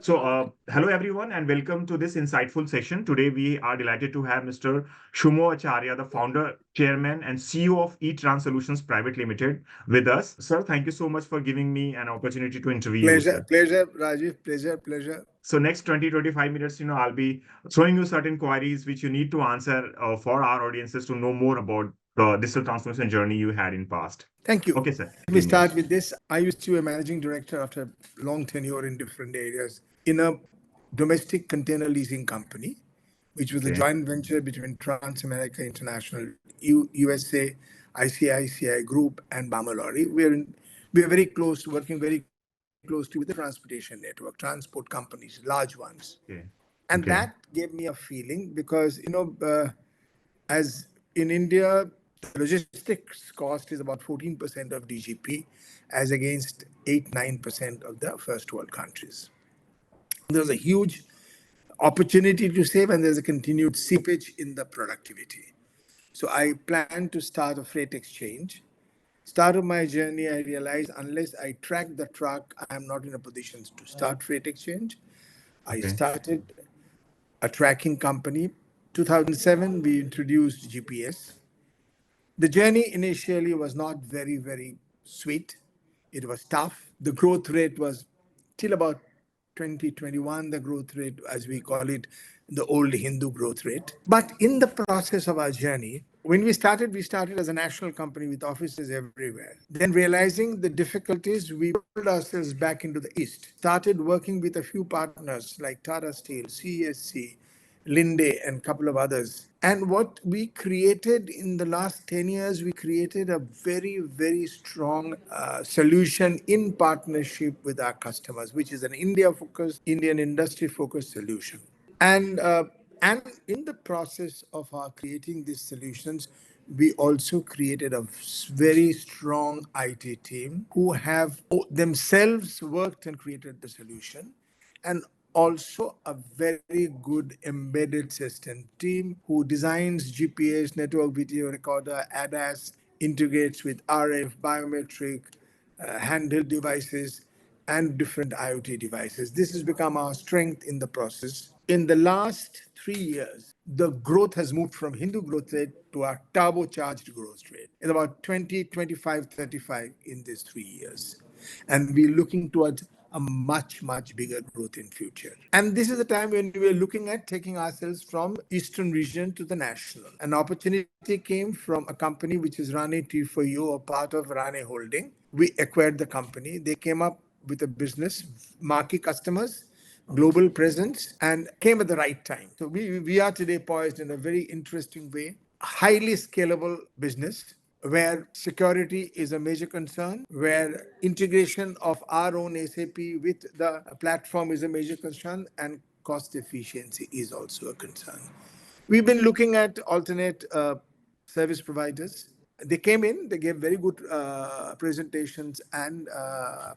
Hello everyone, and welcome to this insightful session. Today, we are delighted to have Mr. Shoummo Acharya, the founder, chairman, and CEO of eTrans Solutions Private Limited, with us. Sir, thank you so much for giving me an opportunity to interview you, sir. Pleasure, Rajeev. Pleasure. So next 20-25 minutes, I'll be throwing you certain queries which you need to answer for our audiences to know more about the digital transformation journey you had in past. Thank you. Okay, sir. Let me start with this. I used to be a managing director after a long tenure in different areas in a domestic container leasing company, which was a joint venture between Trans America International, USA, ICICI Group, and Bamalori. We are very close, working very closely with the transportation network, transport companies, large ones. And that gave me a feeling because, as in India, the logistics cost is about 14% of DGP as against 8-9% of the first world countries. There's a huge opportunity to save and there's a continued seepage in the productivity. So I plan to start a freight exchange. Start of my journey, I realized unless I track the truck, I'm not in a position to start freight exchange. I started a tracking company. 2007, we introduced GPS. The journey initially was not very, very sweet. It was tough. The growth rate was till about 2021, the growth rate, as we call it, the old Hindu growth rate. But in the process of our journey, when we started as a national company with offices everywhere. Then realizing the difficulties, we pulled ourselves back into the East. Started working with a few partners like Tata Steel, CSC, Linde, and a couple of others. And what we created in the last 10 years, we created a very, very strong solution in partnership with our customers, which is an India-focused, Indian industry-focused solution. And in the process of our creating these solutions, we also created a very strong IT team who have themselves worked and created the solution. And also a very good embedded system team who designs GPS, network video recorder, ADAS, integrates with RF, biometric, handheld devices, and different IoT devices. This has become our strength in the process. In the last 3 years, the growth has moved from Hindu growth rate to a turbocharged growth rate. It's about 20, 25, 35 in these 3 years. And we're looking towards a much, much bigger growth in future. And this is the time when we were looking at taking ourselves from Eastern region to the national. An opportunity came from a company which is Rane T4U, a part of Rane Holding. We acquired the company. They came up with a business, marquee customers, global presence, and came at the right time. So we are today poised in a very interesting way, highly scalable business, where security is a major concern, where integration of our own SAP with the platform is a major concern, and cost efficiency is also a concern. We've been looking at alternate service providers. They came in, they gave very good presentations and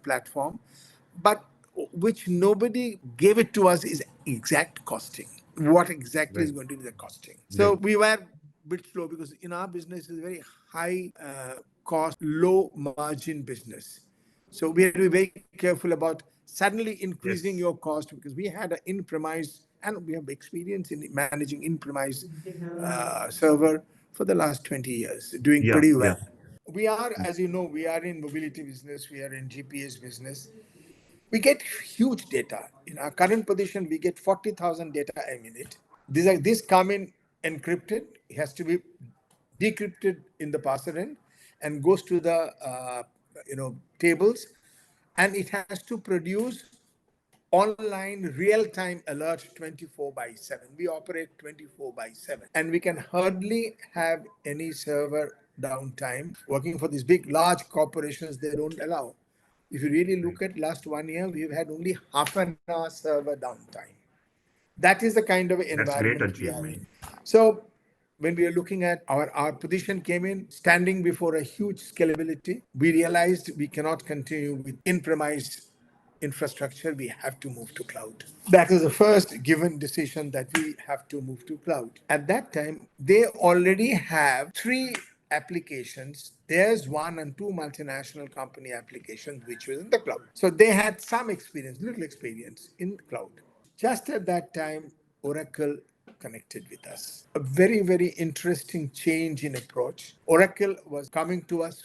platform, but which nobody gave it to us is exact costing. What exactly is going to be the costing? So we were bit slow because in our business is a very high cost, low margin business. So we have to be very careful about suddenly increasing your cost because we had an in-premise and we have experience in managing in-premise server for the last 20 years, doing pretty well. We are, as you know, we are in mobility business, we are in GPS business. We get huge data. In our current position, we get 40,000 data a minute. These come in encrypted. It has to be decrypted in the parser end and goes to the tables, and it has to produce online real-time alert 24/7. We operate 24/7, and we can hardly have any server downtime. Working for these big, large corporations, they don't allow. If you really look at last 1 year, we've had only half an hour server downtime. That is the kind of environment we are in. So when we are looking at our position came in standing before a huge scalability, we realized we cannot continue with in-premise infrastructure. We have to move to cloud. That is the first given decision that we have to move to cloud. At that time, they already have 3 applications, there's one and two multinational company applications which was in the cloud. So they had some experience, little experience in the cloud. Just at that time, Oracle connected with us. A very, very interesting change in approach. Oracle was coming to us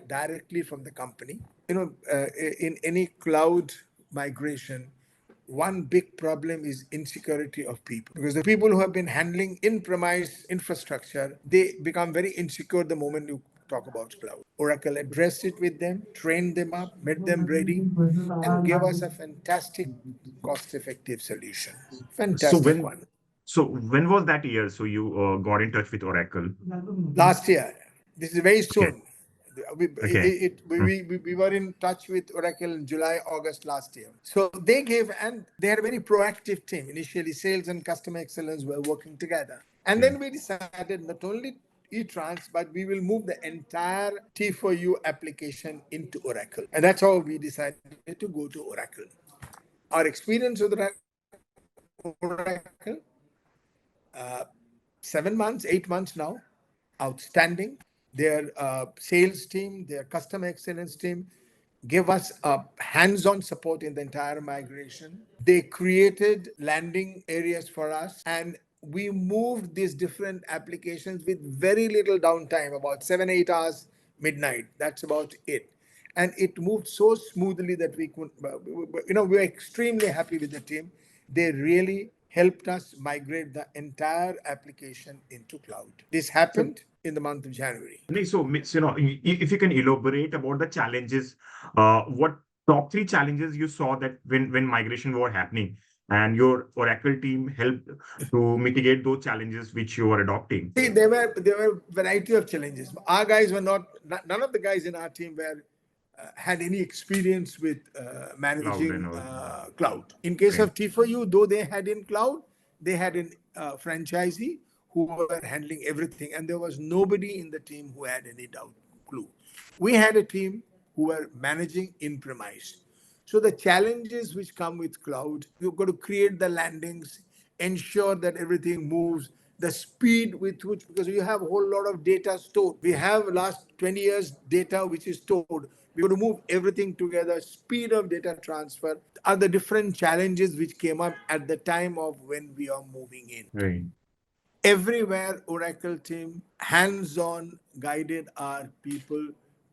directly from the company. In any cloud migration, one big problem is insecurity of people, because the people who have been handling in-premise infrastructure, they become very insecure the moment you talk about cloud. Oracle addressed it with them, trained them up, made them ready, and gave us a fantastic cost-effective solution. So Fantastic when one. so when was that year? So you got in touch with Oracle. Last year. This is very Okay. soon. We, Okay. we were in touch with Oracle in July, August last year. So they gave, and they had a very proactive team. Initially, sales and customer excellence were working together. And then we decided not only eTrans, but we will move the entire T4U application into Oracle. And that's how we decided to go to Oracle. Our experience with Oracle, 7 months, 8 months now, outstanding. Their sales team, their customer excellence team give us hands-on support in the entire migration. They created landing areas for us, and we moved these different applications with very little downtime, about 7-8 hours midnight. That's about it. And it moved so smoothly that we could, we were extremely happy with the team. They really helped us migrate the entire application into cloud. This happened in the month of January. So, if you can elaborate about the challenges, what top three challenges you saw that when migration were happening, and your Oracle team helped to mitigate those challenges which you were adopting? See, there were a variety of challenges. Our guys were none of the guys in our team were had any experience with Cloud managing and all. cloud. In case Right. of T4U, though they had in cloud, they had a franchisee who were handling everything, and there was nobody in the team who had any clue. We had a team who were managing in premise. So the challenges which come with cloud, you've got to create the landings, ensure that everything moves, the speed with which, because you have a whole lot of data stored. We have last 20 years data which is stored. We got to move everything together. Speed of data transfer are the different challenges which came up at the time of when we are moving in. Right. Everywhere Oracle team hands-on guided our people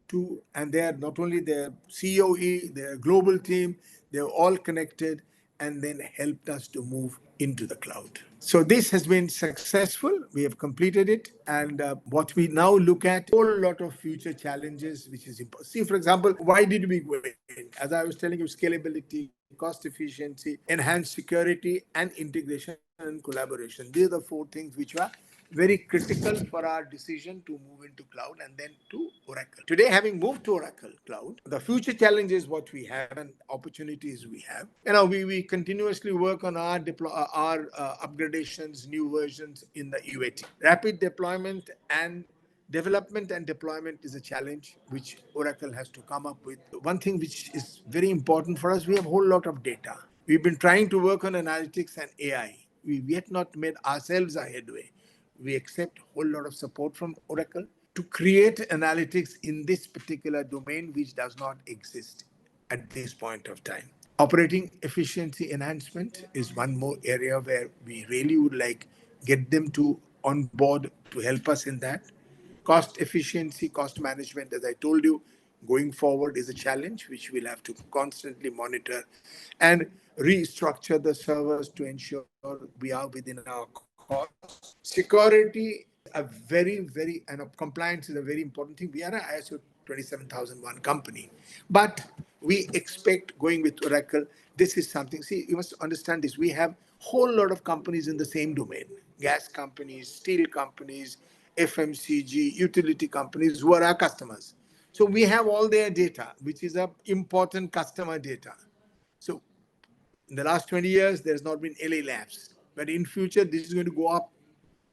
to, and they are not only their COE, their global team, they're all connected and then helped us to move into the cloud. So this has been successful. We have completed it. And what we now look at, a whole lot of future challenges, which is important. See, for example, why did we go in? As I was telling you, scalability, cost efficiency, enhanced security, and integration and collaboration. These are the four things which are very critical for our decision to move into cloud and then to Oracle. Today, having moved to Oracle Cloud, the future challenges what we have and opportunities we have. We continuously work on our upgradations, new versions in the UAT. Rapid deployment and development and deployment is a challenge which Oracle has to come up with. One thing which is very important for us, we have a whole lot of data. We've been trying to work on analytics and AI. We've yet not made ourselves a headway. We accept a whole lot of support from Oracle to create analytics in this particular domain which does not exist at this point of time. Operating efficiency enhancement is one more area where we really would like get them to on board to help us in that. Cost efficiency, cost management, as I told you, going forward is a challenge which we'll have to constantly monitor and restructure the servers to ensure we are within our costs. Security, and compliance is a very important thing. We are an ISO 27001 company, but we expect going with Oracle. This is something, see, you must understand this. We have a whole lot of companies in the same domain, gas companies, steel companies, FMCG, utility companies who are our customers. So we have all their data, which is a important customer data. So in the last 20 years, there's not been LA lapse. But in future, this is going to go up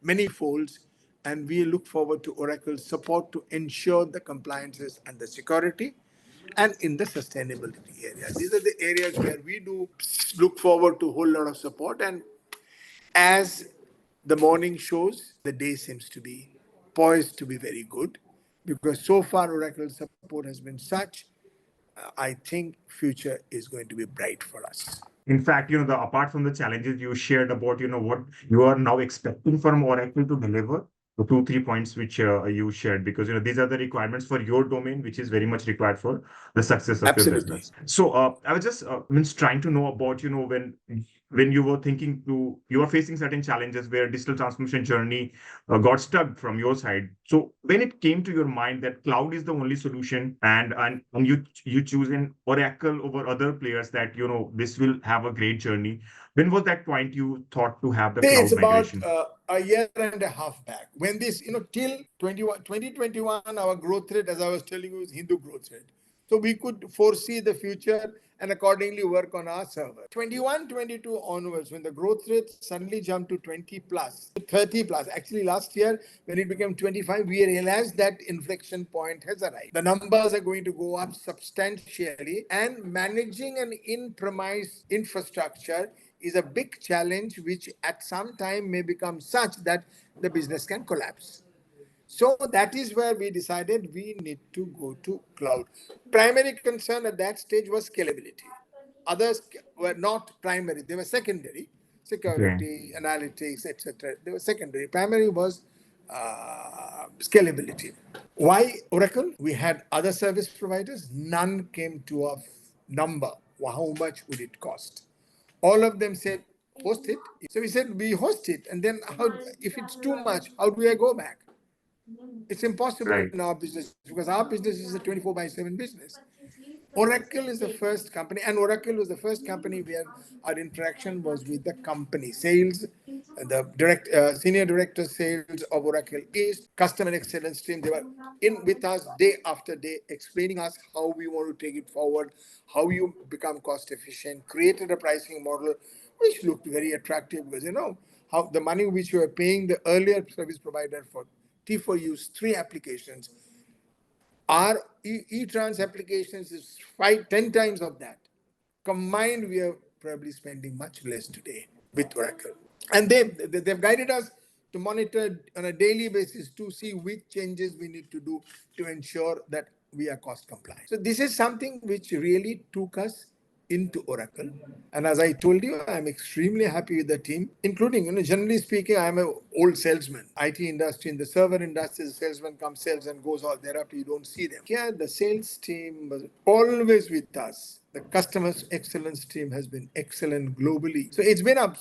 many folds. And we look forward to Oracle's support to ensure the compliances and the security and in the sustainability area. These are the areas where we do look forward to a whole lot of support. And as the morning shows, the day seems to be poised to be very good because so far Oracle's support has been such. I think future is going to be bright for us. In fact, apart from the challenges you shared about, what you are now expecting from Oracle to deliver, the 2, 3 points which you shared, because, these are the requirements for your domain, which is very much required for the success of your Absolutely. business. So I was just means trying to know about, when you were you were facing certain challenges where digital transformation journey got stuck from your side. So when it came to your mind that cloud is the only solution and you choose an Oracle over other players that, this will have a great journey. When was that point you thought to have the It's cloud about migration? a year and a half back when this, till 2021, our growth rate, as I was telling you, is Hindu growth rate. So we could foresee the future and accordingly work on our server. 21, 22 onwards, when the growth rate suddenly jumped to 20 plus, 30 plus. Actually, last year, when it became 25, we realized that inflection point has arrived. The numbers are going to go up substantially, and managing an in-premise infrastructure is a big challenge, which at some time may become such that the business can collapse. So that is where we decided we need to go to cloud. Primary concern at that stage was scalability. Others were not primary, they were secondary. Okay. Security, analytics, etc. They were secondary. Primary was scalability. Why Oracle? We had other service providers. None came to a number. How much would it cost? All of them said, host it. So we said, we host it. And then if it's too much, how do I go back? It's impossible Right. in our business because our business is a 24/7 business. Oracle is the first company, and Oracle was the first company where our interaction was with the company sales, the senior director sales of Oracle East, customer excellence team. They were in with us day after day, explaining us how we want to take it forward, how you become cost efficient, created a pricing model which looked very attractive because how the money which you were paying the earlier service provider for T4 use 3 applications. Our eTrans applications is 5, 10 times of that. Combined, we are probably spending much less today with Oracle. And they've guided us to monitor on a daily basis to see which changes we need to do to ensure that we are cost compliant. So this is something which really took us into Oracle. And as I told you, I'm extremely happy with the team, including, generally speaking, I'm an old salesman. IT industry, in the server industry, the salesman comes, sells and goes all. Thereafter, you don't see them. Here, the sales team was always with us. The customer excellence team has been excellent globally. So it's been a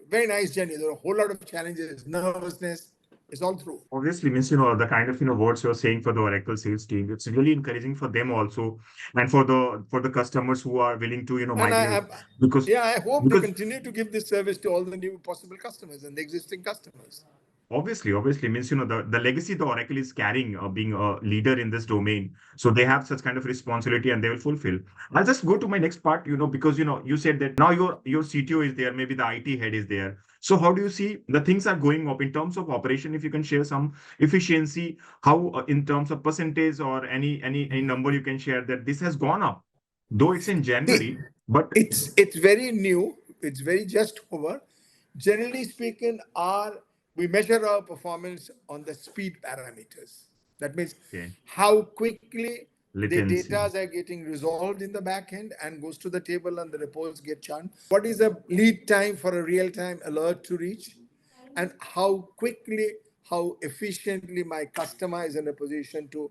very nice journey. There are a whole lot of challenges, nervousness. It's all through. Obviously, means, the kind of, words you're saying for the Oracle sales team, it's really encouraging for them also, and for the customers who are willing to, And migrate, because I hope they because continue to give this service to all the new possible customers and the existing customers. obviously means, the legacy the Oracle is carrying, being a leader in this domain. So they have such kind of responsibility and they will fulfill. I'll just go to my next part, because, you said that now your CTO is there, maybe the IT head is there. So how do you see the things are going up in terms of operation? If you can share some efficiency, how in terms of percentage or any number you can share that this has gone up, though it's in See, January, but it's very new. It's very just over. Generally speaking, we measure our performance on the speed parameters. That means okay, how quickly the data latency. are getting resolved in the back end and goes to the table and the reports get churned. What is the lead time for a real-time alert to reach? And how quickly, how efficiently my customer is in a position to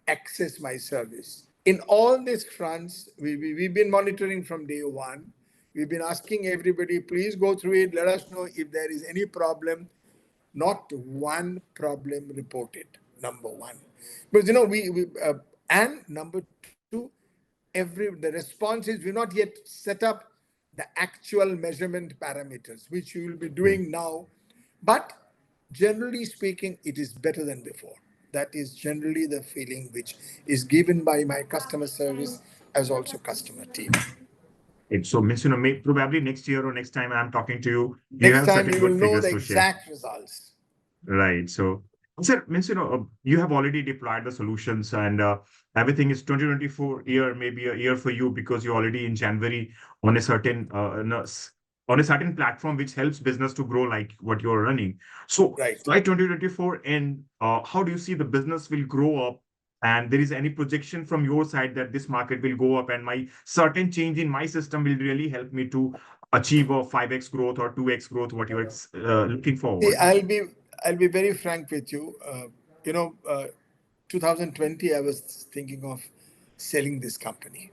access my service. In all these fronts, we've been monitoring from day one. We've been asking everybody, please go through it. Let us know if there is any problem. Not one problem reported, number one. Because, and number two, the response is we've not yet set up the actual measurement parameters, which we will be doing now. But generally speaking, it is better than before. That is generally the feeling which is given by my customer service as also customer team. So means, probably next year or next time I'm talking to you, you Next have time certain you will good know the figures to share. exact results. Right. So, sir, means, you have already deployed the solutions and everything is 2024 year, maybe a year for you because you're already in January on a certain on a certain platform which helps business to grow like what you're running. So Right. by 2024 end, how do you see the business will grow up? And there is any projection from your side that this market will go up and my certain change in my system will really help me to achieve a 5x growth or 2x growth, what you're looking See, forward? I'll be very frank with you. 2020, I was thinking of selling this company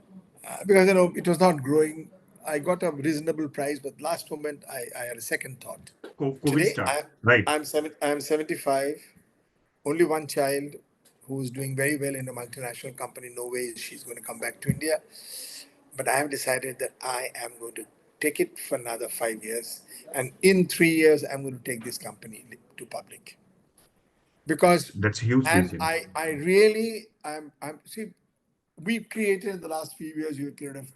because it was not growing. I got a reasonable price, but last moment I had a second thought. COVID Today start, right? I'm 75, only one child who's doing very well in a multinational company. No way she's going to come back to India. But I have decided that I am going to take it for another 5 years, and in 3 years I'm going to take this company to public. Because That's a huge and vision. I really I'm see, we've created in the last few years, we've created a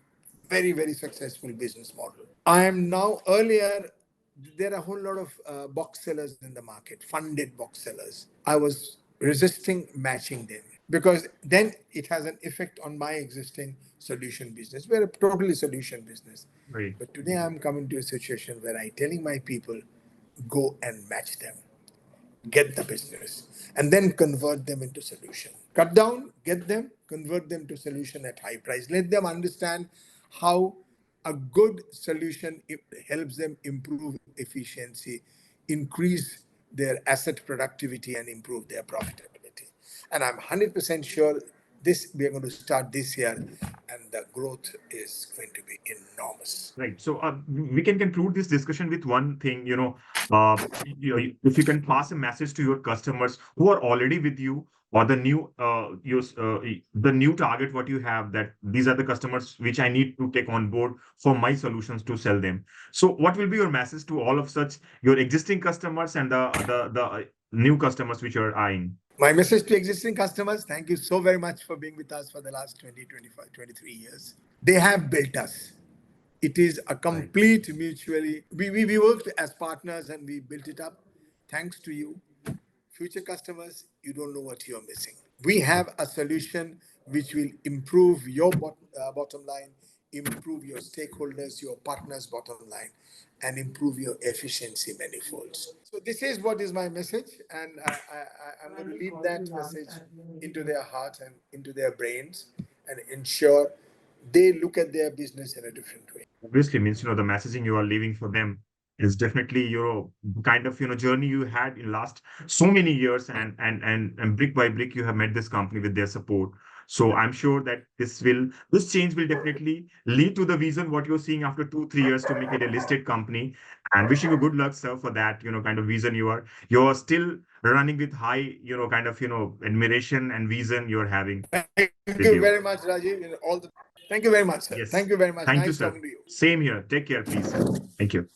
very, very successful business model. I am now earlier, there are a whole lot of box sellers in the market, funded box sellers. I was resisting matching them because then it has an effect on my existing solution business. We're a totally solution business. Right. But today I'm coming to a situation where I'm telling my people, go and match them, get the business, and then convert them into solution. Cut down, get them, convert them to solution at high price. Let them understand how a good solution helps them improve efficiency, increase their asset productivity, and improve their profitability. And I'm 100% sure this we are going to start this year, and the growth is going to be enormous. Right. So we can conclude this discussion with one thing, if you can pass a message to your customers who are already with you or the new target what you have, that these are the customers which I need to take on board for my solutions to sell them. So what will be your message to all of such your existing customers and the new customers which you're eyeing? My message to existing customers, thank you so very much for being with us for the last 20, 25, 23 years. They have built us. It is a Right. complete mutually, we worked as partners and we built it up. Thanks to you. Future customers, you don't know what you're missing. We have a solution which will improve your bottom line, improve your stakeholders, your partners' bottom line, and improve your efficiency manifolds. So this is what is my message, and I'm going to leave that message into their heart and into their brains, and ensure they look at their business in a different way. Obviously means the messaging you are leaving for them is definitely kind of journey you had in last so many years, and brick by brick you have met this company with their support. So I'm sure that this change will definitely lead to the vision what you're seeing after 2 3 years to make it a listed company. And wishing you good luck, sir, for that kind of vision you're still running with high kind of admiration and vision you're having Thank with you you. very much, Rajiv. Thank you very much, sir. Yes. Thank you very much. Thank you, Nice sir. talking to you. Same here. Take care, please, sir. Thank you.